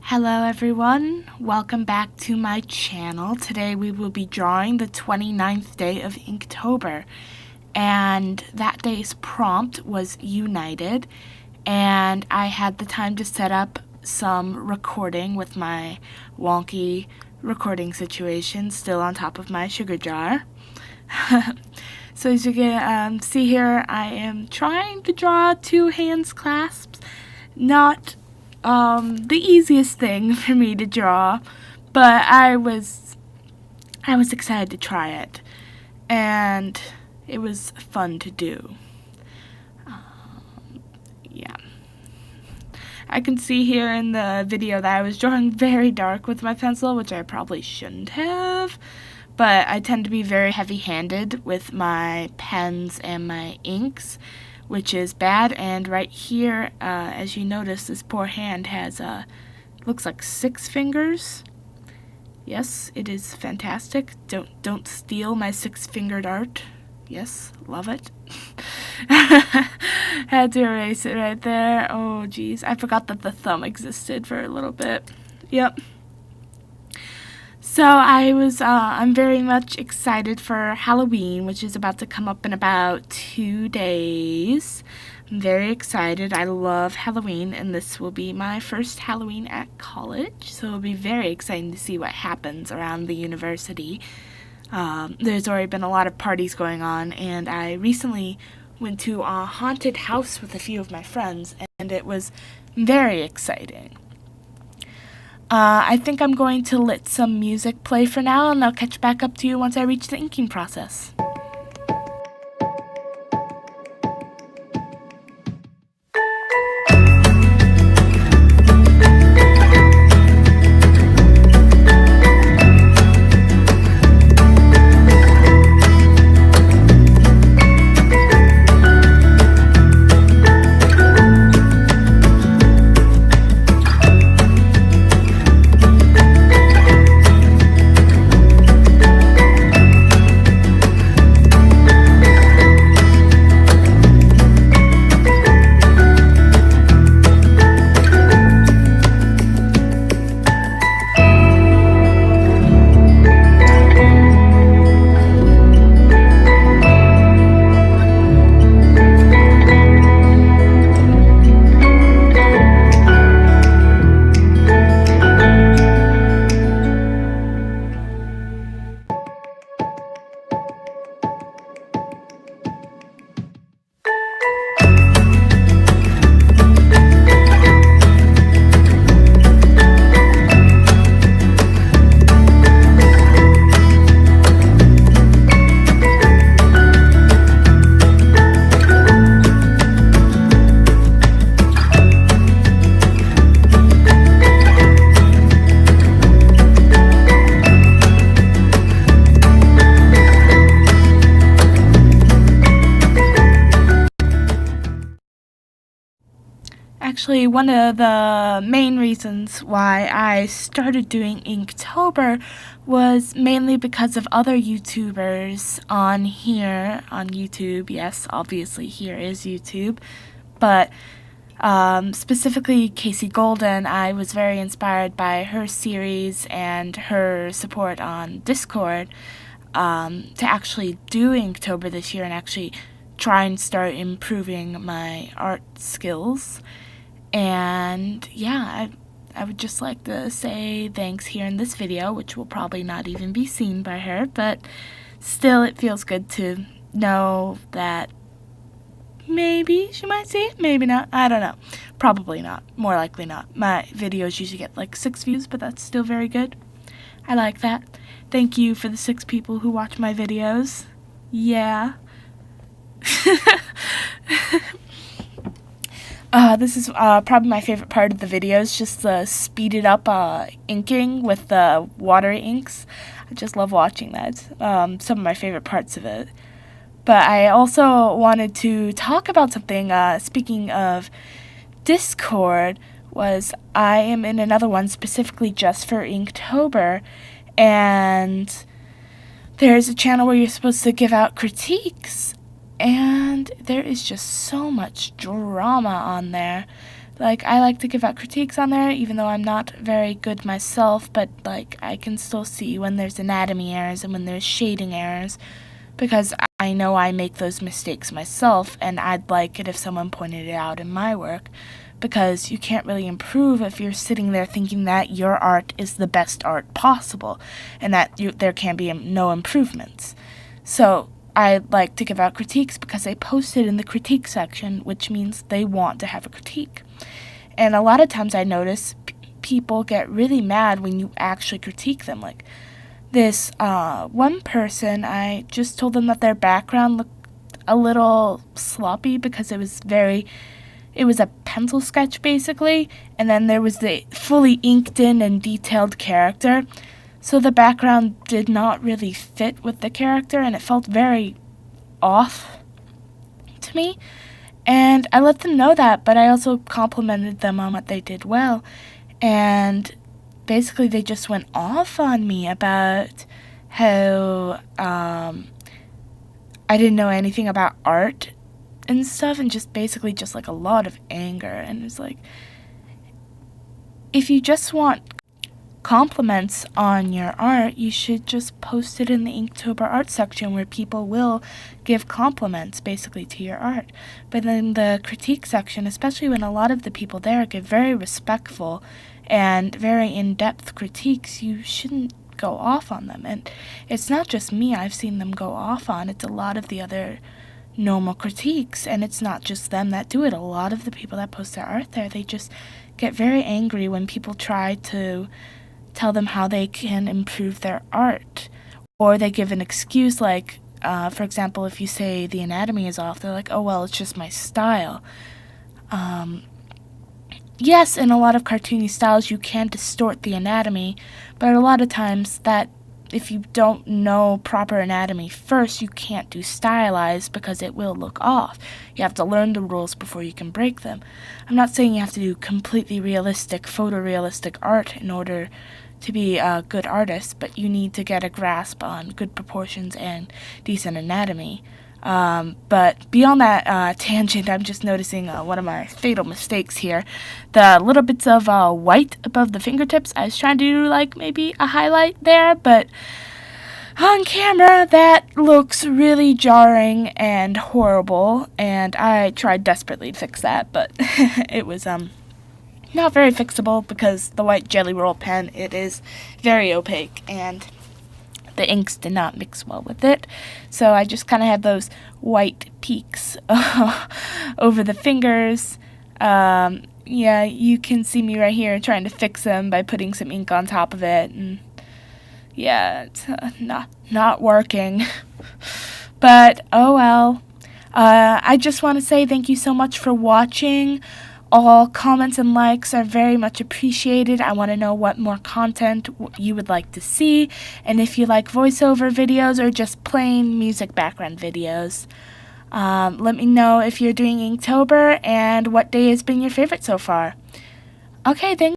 Hello everyone, welcome back to my channel. Today we will be drawing the 29th day of Inktober, and that day's prompt was United, and I had the time to set up some recording with my wonky recording situation still on top of my sugar jar. So as you can see here, I am trying to draw two hands clasps. Not the easiest thing for me to draw, but I was excited to try it, and it was fun to do. Yeah. I can see here in the video that I was drawing very dark with my pencil, which I probably shouldn't have, but I tend to be very heavy-handed with my pens and my inks, which is bad. And right here, as you notice, this poor hand has looks like 6 fingers. Yes, it is fantastic. Don't steal my 6-fingered art. Yes, love it. Had to erase it right there. Oh geez, I forgot that the thumb existed for a little bit. Yep. So I'm very much excited for Halloween, which is about to come up in about 2 days. I'm very excited. I love Halloween, and this will be my first Halloween at college, so it'll be very exciting to see what happens around the university. There's already been a lot of parties going on, and I recently went to a haunted house with a few of my friends, and it was very exciting. I think I'm going to let some music play for now, and I'll catch back up to you once I reach the inking process. Actually, one of the main reasons why I started doing Inktober was mainly because of other YouTubers on here, on YouTube. Yes, obviously here is YouTube, but specifically Casey Golden. I was very inspired by her series and her support on Discord to actually do Inktober this year and actually try and start improving my art skills. And yeah, I would just like to say thanks here in this video, which will probably not even be seen by her, but still it feels good to know that maybe she might see it, maybe not, I don't know. Probably not, more likely not. My videos usually get like 6 views, but that's still very good. I like that. Thank you for the 6 people who watch my videos. Yeah. This is probably my favorite part of the videos, just the speeded up inking with the watery inks. I just love watching that. Some of my favorite parts of it. But I also wanted to talk about something, speaking of Discord, was I am in another one specifically just for Inktober, and there's a channel where you're supposed to give out critiques, and there is just so much drama on there. Like, I like to give out critiques on there, even though I'm not very good myself, but, like, I can still see when there's anatomy errors and when there's shading errors, because I know I make those mistakes myself, and I'd like it if someone pointed it out in my work, because you can't really improve if you're sitting there thinking that your art is the best art possible, and that there can be no improvements. So I like to give out critiques because they post it in the critique section, which means they want to have a critique. And a lot of times I notice people get really mad when you actually critique them. Like this one person, I just told them that their background looked a little sloppy because it was a pencil sketch basically, and then there was the fully inked in and detailed character. So the background did not really fit with the character, and it felt very off to me. And I let them know that, but I also complimented them on what they did well. And basically they just went off on me about how I didn't know anything about art and stuff, and just basically just like a lot of anger. And it's like, if you just want compliments on your art, you should just post it in the Inktober art section where people will give compliments basically to your art. But in the critique section, especially when a lot of the people there give very respectful and very in-depth critiques, you shouldn't go off on them. And it's not just me I've seen them go off on, it's a lot of the other normal critiques, and it's not just them that do it. A lot of the people that post their art there, they just get very angry when people try to tell them how they can improve their art, or they give an excuse like, for example, if you say the anatomy is off, they're like, oh well, it's just my style. Yes, in a lot of cartoony styles you can distort the anatomy, but a lot of times that if you don't know proper anatomy first, you can't do stylized because it will look off. You have to learn the rules before you can break them. I'm not saying you have to do completely realistic, photorealistic art in order to be a good artist, but you need to get a grasp on good proportions and decent anatomy. But beyond that tangent, I'm just noticing one of my fatal mistakes here. The little bits of white above the fingertips, I was trying to do like maybe a highlight there, but on camera that looks really jarring and horrible, and I tried desperately to fix that, but it was not very fixable because the white Jelly Roll pen, it is very opaque, and the inks did not mix well with it. So I just kind of had those white peaks over the fingers. Yeah, you can see me right here trying to fix them by putting some ink on top of it. And yeah, it's not working. But oh well. I just want to say thank you so much for watching. All comments and likes are very much appreciated. I want to know what more content you would like to see, and if you like voiceover videos or just plain music background videos. Let me know if you're doing Inktober and what day has been your favorite so far. Okay, thanks.